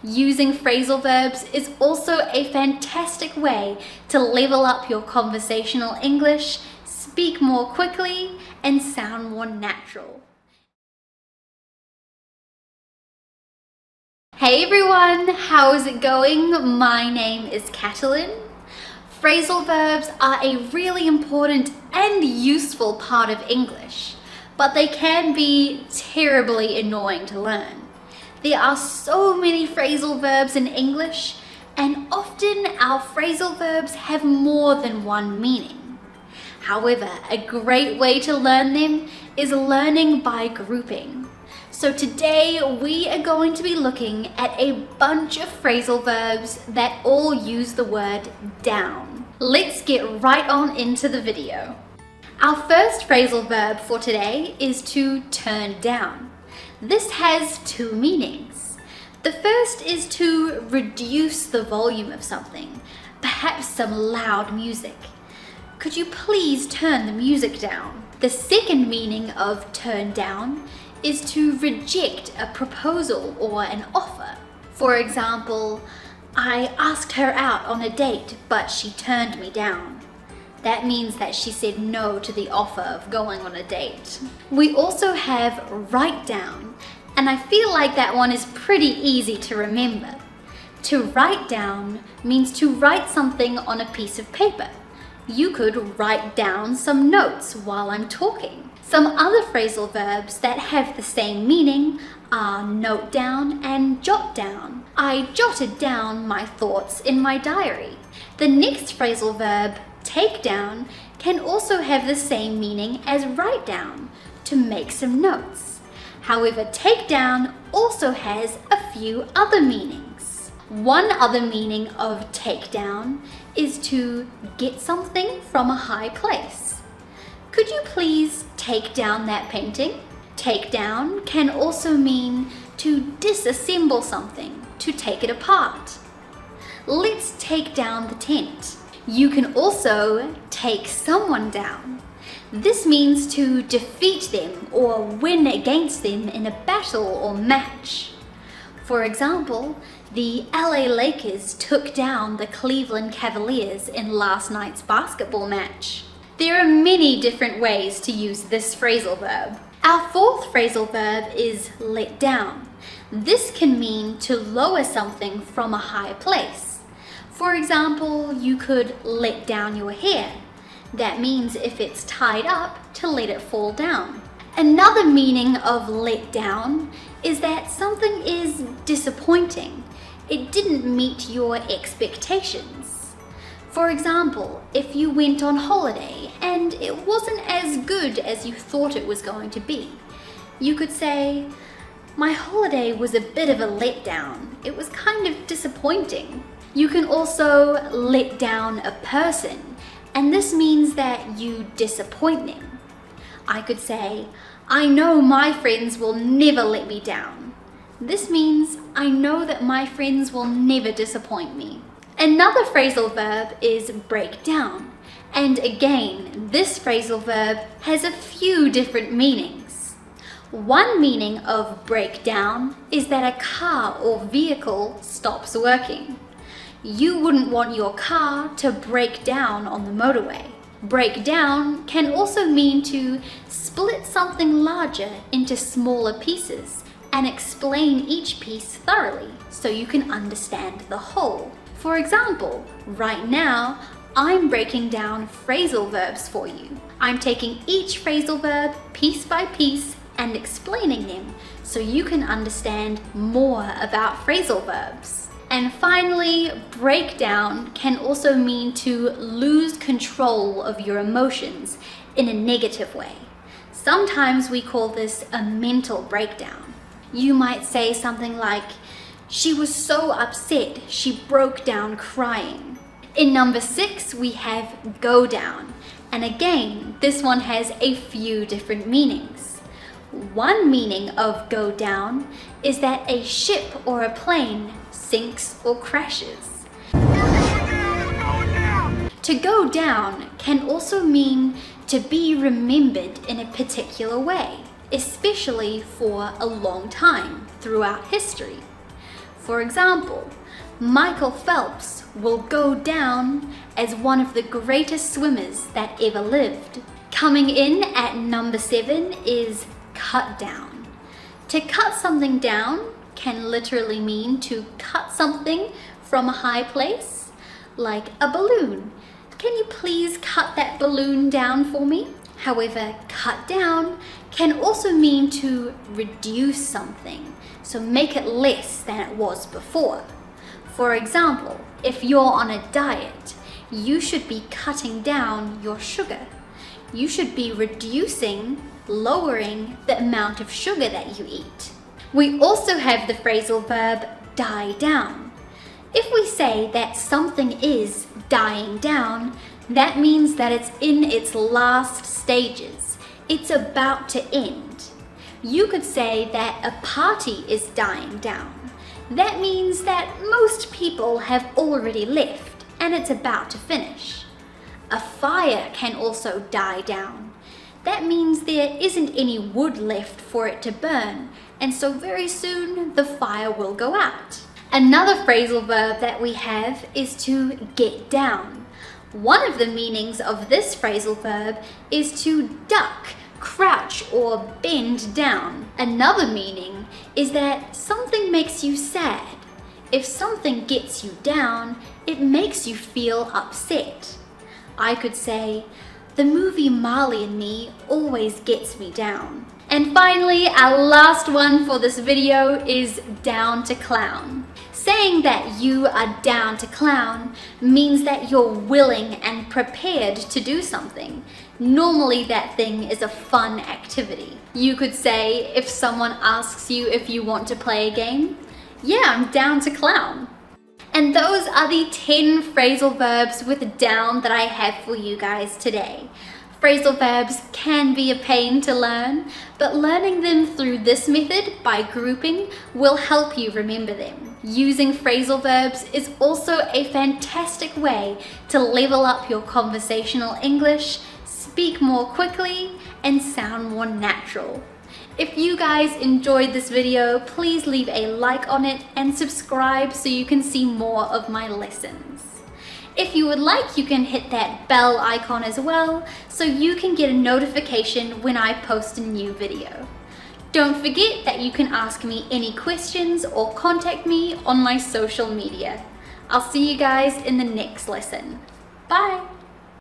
Using phrasal verbs is also a fantastic way to level up your conversational English, speak more quickly, and sound more natural. Hey everyone, how is it going? My name is Catalin. Phrasal verbs are a really important and useful part of English, but they can be terribly annoying to learn. There are so many phrasal verbs in English, and often our phrasal verbs have more than one meaning. However, a great way to learn them is learning by grouping. So today we are going to be looking at a bunch of phrasal verbs that all use the word down. Let's get right on into the video. Our first phrasal verb for today is to turn down. This has two meanings. The first is to reduce the volume of something, perhaps some loud music. Could you please turn the music down? The second meaning of turn down is to reject a proposal or an offer. For example, I asked her out on a date, but she turned me down. That means that she said no to the offer of going on a date. We also have write down, and I feel like that one is pretty easy to remember. To write down means to write something on a piece of paper. You could write down some notes while I'm talking. Some other phrasal verbs that have the same meaning are note down and jot down. I jotted down my thoughts in my diary. The next phrasal verb, take down, can also have the same meaning as write down, to make some notes. However, take down also has a few other meanings. One other meaning of take down is to get something from a high place. Could you please take down that painting? Take down can also mean to disassemble something, to take it apart. Let's take down the tent. You can also take someone down. This means to defeat them or win against them in a battle or match. For example, the LA Lakers took down the Cleveland Cavaliers in last night's basketball match. There are many different ways to use this phrasal verb. Our fourth phrasal verb is let down. This can mean to lower something from a high place. For example, you could let down your hair. That means if it's tied up, to let it fall down. Another meaning of let down is that something is disappointing. It didn't meet your expectations. For example, if you went on holiday and it wasn't as good as you thought it was going to be, you could say, my holiday was a bit of a letdown. It was kind of disappointing. You can also let down a person, and this means that you disappoint them. I could say, I know my friends will never let me down. This means I know that my friends will never disappoint me. Another phrasal verb is break down, and again, this phrasal verb has a few different meanings. One meaning of break down is that a car or vehicle stops working. You wouldn't want your car to break down on the motorway. Break down can also mean to split something larger into smaller pieces and explain each piece thoroughly so you can understand the whole. For example, right now, I'm breaking down phrasal verbs for you. I'm taking each phrasal verb piece by piece and explaining them so you can understand more about phrasal verbs. And finally, breakdown can also mean to lose control of your emotions in a negative way. Sometimes we call this a mental breakdown. You might say something like, she was so upset, she broke down crying. In number 6, we have go down. And again, this one has a few different meanings. One meaning of go down is that a ship or a plane sinks or crashes. To go down can also mean to be remembered in a particular way, especially for a long time throughout history. For example, Michael Phelps will go down as one of the greatest swimmers that ever lived. Coming in at number 7 is cut down. To cut something down can literally mean to cut something from a high place, like a balloon. Can you please cut that balloon down for me? However, cut down can also mean to reduce something, so make it less than it was before. For example, if you're on a diet, you should be cutting down your sugar. You should be reducing, lowering the amount of sugar that you eat. We also have the phrasal verb die down. If we say that something is dying down, that means that it's in its last stages. It's about to end. You could say that a party is dying down. That means that most people have already left and it's about to finish. A fire can also die down. That means there isn't any wood left for it to burn, and so very soon the fire will go out. Another phrasal verb that we have is to get down. One of the meanings of this phrasal verb is to duck, crouch, or bend down. Another meaning is that something makes you sad. If something gets you down, it makes you feel upset. I could say, the movie Marley and Me always gets me down. And finally, our last one for this video is down to clown. Saying that you are down to clown means that you're willing and prepared to do something. Normally that thing is a fun activity. You could say, if someone asks you if you want to play a game, yeah, I'm down to clown. And those are the 10 phrasal verbs with down that I have for you guys today. Phrasal verbs can be a pain to learn, but learning them through this method by grouping will help you remember them. Using phrasal verbs is also a fantastic way to level up your conversational English, speak more quickly, and sound more natural. If you guys enjoyed this video, please leave a like on it and subscribe so you can see more of my lessons. If you would like, you can hit that bell icon as well so you can get a notification when I post a new video. Don't forget that you can ask me any questions or contact me on my social media. I'll see you guys in the next lesson. Bye!